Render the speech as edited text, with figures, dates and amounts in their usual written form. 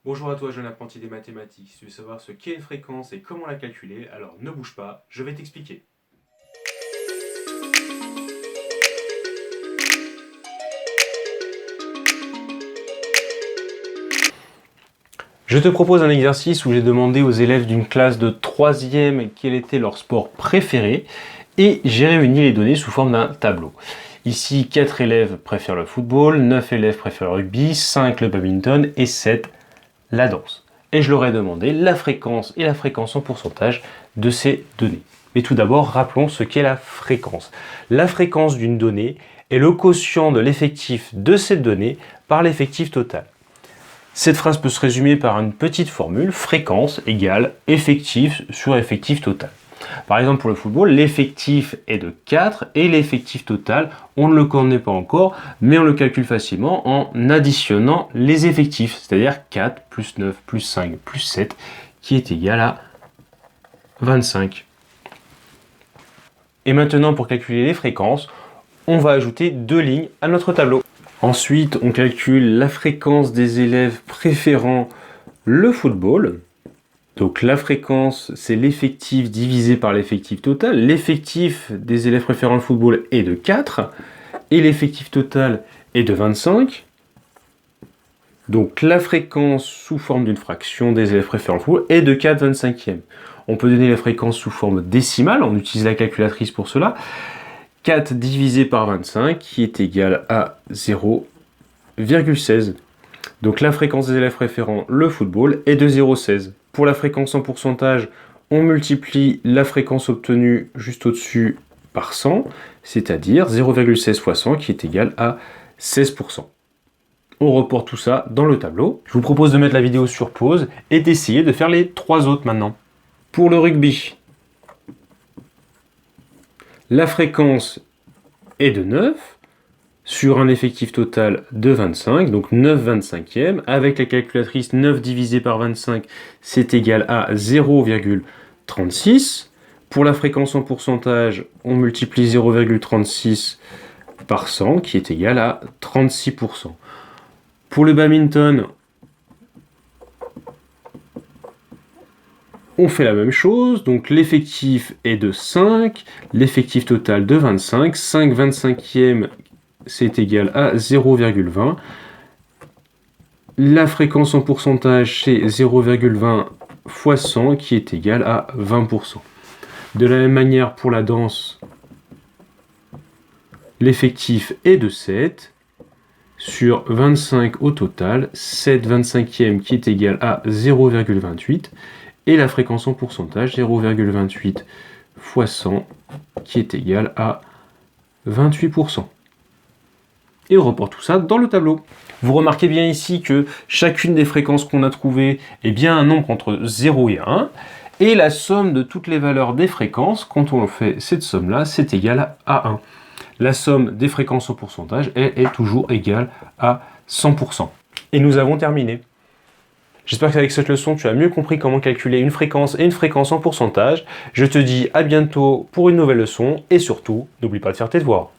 Bonjour à toi jeune apprenti des mathématiques, si tu veux savoir ce qu'est une fréquence et comment la calculer, alors ne bouge pas, je vais t'expliquer. Je te propose un exercice où j'ai demandé aux élèves d'une classe de 3e quel était leur sport préféré et j'ai réuni les données sous forme d'un tableau. Ici, 4 élèves préfèrent le football, 9 élèves préfèrent le rugby, 5 le badminton et 7 la danse. Et je leur ai demandé la fréquence et la fréquence en pourcentage de ces données. Mais tout d'abord, rappelons ce qu'est la fréquence. La fréquence d'une donnée est le quotient de l'effectif de cette donnée par l'effectif total. Cette phrase peut se résumer par une petite formule, fréquence égale effectif sur effectif total. Par exemple, pour le football, l'effectif est de 4 et l'effectif total, on ne le connaît pas encore, mais on le calcule facilement en additionnant les effectifs, c'est-à-dire 4 plus 9 plus 5 plus 7, qui est égal à 25. Et maintenant, pour calculer les fréquences, on va ajouter 2 lignes à notre tableau. Ensuite, on calcule la fréquence des élèves préférant le football. Donc la fréquence, c'est l'effectif divisé par l'effectif total. L'effectif des élèves préférant le football est de 4 et l'effectif total est de 25. Donc la fréquence sous forme d'une fraction des élèves préférant le football est de 4/25e. On peut donner la fréquence sous forme décimale, on utilise la calculatrice pour cela. 4 divisé par 25 qui est égal à 0,16. Donc la fréquence des élèves préférant le football est de 0,16. Pour la fréquence en pourcentage, on multiplie la fréquence obtenue juste au-dessus par 100, c'est-à-dire 0,16 fois 100 qui est égal à 16%. On reporte tout ça dans le tableau. Je vous propose de mettre la vidéo sur pause et d'essayer de faire les 3 autres maintenant. Pour le rugby, la fréquence est de 9 sur un effectif total de 25, donc 9/25e. Avec la calculatrice, 9 divisé par 25, c'est égal à 0,36. Pour la fréquence en pourcentage, on multiplie 0,36 par 100, qui est égal à 36%. Pour le badminton, on fait la même chose, donc l'effectif est de 5, l'effectif total de 25, 5/25e c'est égal à 0,20. La fréquence en pourcentage c'est 0,20 fois 100 qui est égal à 20%. De la même manière pour la danse, l'effectif est de 7 sur 25 au total, 7/25e qui est égal à 0,28. Et la fréquence en pourcentage, 0,28 fois 100, qui est égal à 28%. Et on reporte tout ça dans le tableau. Vous remarquez bien ici que chacune des fréquences qu'on a trouvées est bien un nombre entre 0 et 1. Et la somme de toutes les valeurs des fréquences, quand on fait cette somme-là, c'est égal à 1. La somme des fréquences en pourcentage, elle est toujours égale à 100%. Et nous avons terminé. J'espère qu'avec cette leçon, tu as mieux compris comment calculer une fréquence et une fréquence en pourcentage. Je te dis à bientôt pour une nouvelle leçon et surtout, n'oublie pas de faire tes devoirs.